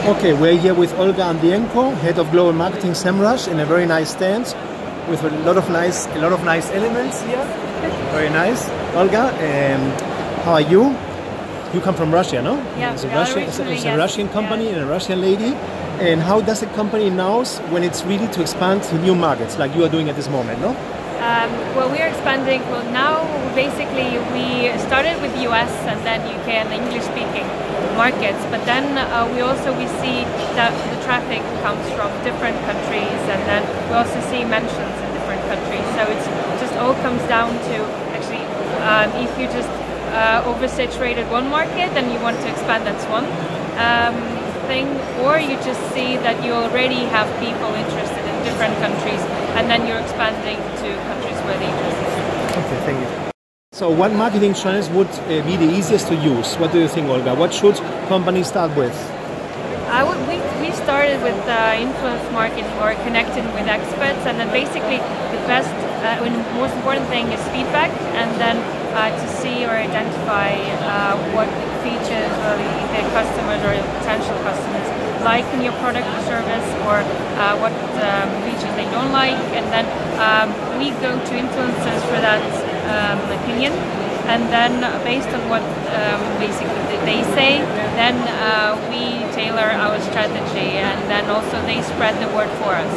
Okay, we're here with Olga Andrienko, head of global marketing SEMrush, in a very nice stand with a lot of nice elements here. Very nice. Olga, how are you? You come from Russia, no? Yeah, it's a Russian company and a Russian lady. And how does a company know when it's really to expand to new markets, like you are doing at this moment, no? Well, we are expanding. Well, now basically we started with the US and then UK and English-speaking markets, but then we see that the traffic comes from different countries, and then we also see mentions in different countries. So it's just all comes down to actually if you just oversaturated one market and you want to expand, that's one thing, or you just see that you already have people interested in different countries and then you're expanding to countries where the interest is. Okay, thank you. So what marketing channels would be the easiest to use? What do you think, Olga? What should companies start with? We started with influence marketing or connecting with experts, and then basically the best, most important thing is feedback, and then to see or identify what features the customers or potential customers like in your product or service, or what features they don't like, and then we go to influencers for that opinion, and then based on what basically they say, then we tailor our strategy, and then also they spread the word for us.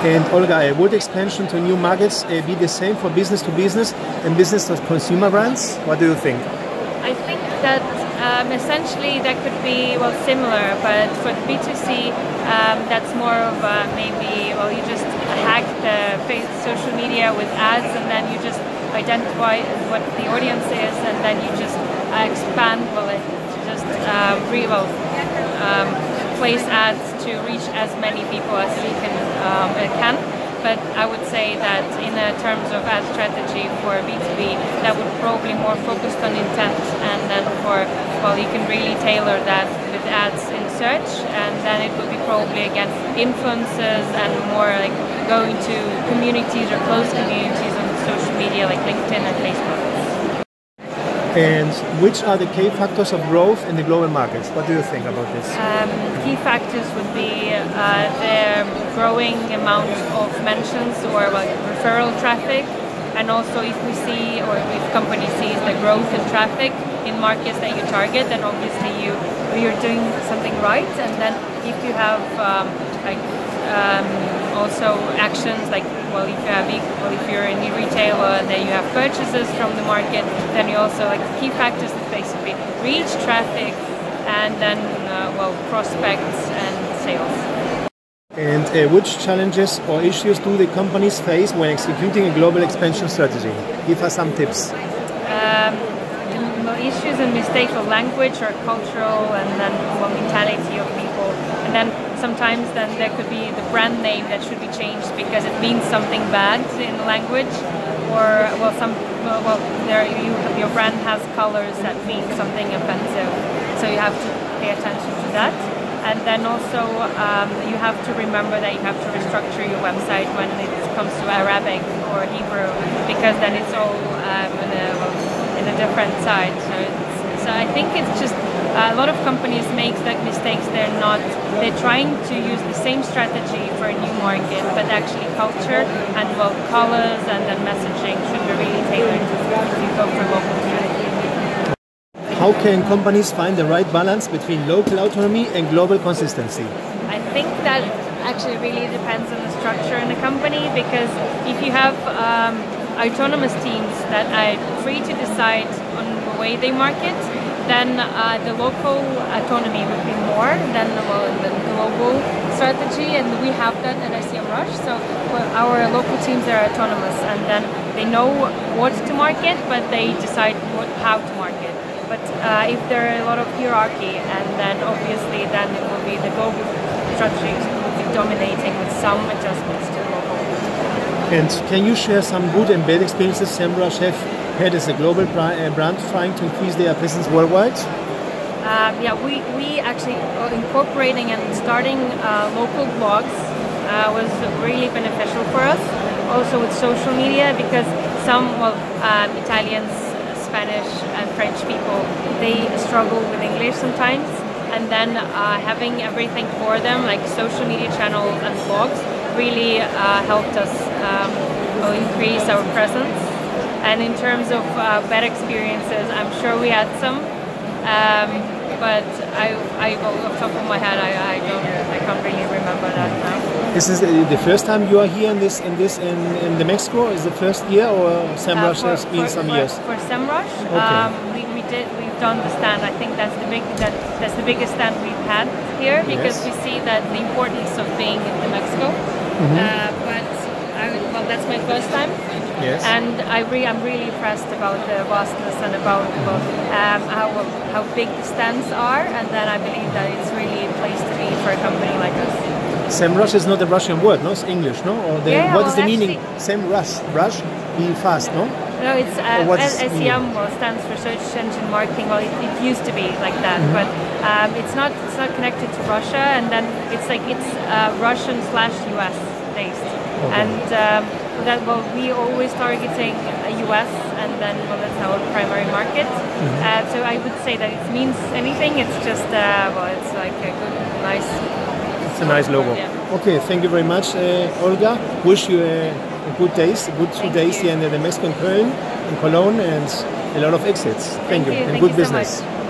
And Olga, would expansion to new markets be the same for business to business and business to consumer brands? What do you think? I think that essentially that could be similar, but for B2C that's more of maybe you just hack the social media with ads, and then you just identify what the audience is, and then you just expand place ads to reach as many people as you can. But I would say that in terms of ad strategy for B2B, that would probably more focused on intent, and then you can really tailor that with ads in search, and then it would be probably again influencers and more like going to communities or closed communities on social media like LinkedIn and Facebook. And which are the key factors of growth in the global markets? What do you think about this? Key factors would be the growing amount of mentions or referral traffic, and also if we see or if company sees the growth in traffic in markets that you target, then obviously you're doing something right. And then if you have also actions like if you're in the retailer and then you have purchases from the market, then you also key factors that basically reach traffic and then prospects and sales. And which challenges or issues do the companies face when executing a global expansion strategy? Give us some tips. Issues and mistakes of language or cultural, and then mentality of people, and then sometimes then there could be the brand name that should be changed because it means something bad in the language, or your brand has colors that mean something offensive, so you have to pay attention to that. And then also you have to remember that you have to restructure your website when it comes to Arabic or Hebrew, because then it's all in a different side. So I think it's just a lot of companies make that mistakes. They're trying to use the same strategy for a new market, but actually culture and colors and then messaging should be really tailored if you go for local strategy. How can companies find the right balance between local autonomy and global consistency? I think that actually really depends on the structure in the company, because if you have autonomous teams that are free to decide on the way they market, then the local autonomy would be more than the global strategy, and we have that at SEMrush. So our local teams are autonomous, and then they know what to market, but they decide how to market. But if there are a lot of hierarchy, and then obviously then it will be the global strategy will be dominating with some adjustments to local. And can you share some good and bad experiences SEMrush have had as a global brand trying to increase their presence worldwide? We actually incorporating and starting local blogs was really beneficial for us. Also with social media, because some Italians, Spanish and French people, they struggle with English sometimes, and then having everything for them, like social media channels and blogs, really helped us increase our presence. And in terms of bad experiences, I'm sure we had some, but I off the top of my head, I can't really remember that now. This is the first time you are here in dmexco? Is the first year, or SEMrush has been some years? For SEMrush, okay. we've done the stand. I think that's the biggest stand we've had here, because we see that the importance of being in dmexco. But that's my first time. Yes. And I'm really impressed about the vastness and about how big the stands are, and then I believe that it's really a place to be for a company like us. SEMrush is not a Russian word, no? It's English, no? Or what is the meaning? SEMrush, rush, be fast, no? No, it's SEM, well, stands for search engine marketing. Well, it used to be like that, but it's not connected to Russia, and then it's Russian/US based. Okay. And we always targeting US, and then that's our primary market. So I would say that it means anything. It's just it's like a good, nice. It's a nice logo. Yeah. Okay, thank you very much, Olga. Wish you a good days, good 2 days here in dmexco in Köln, in Cologne, and a lot of exits. Thank you. And good business. So much.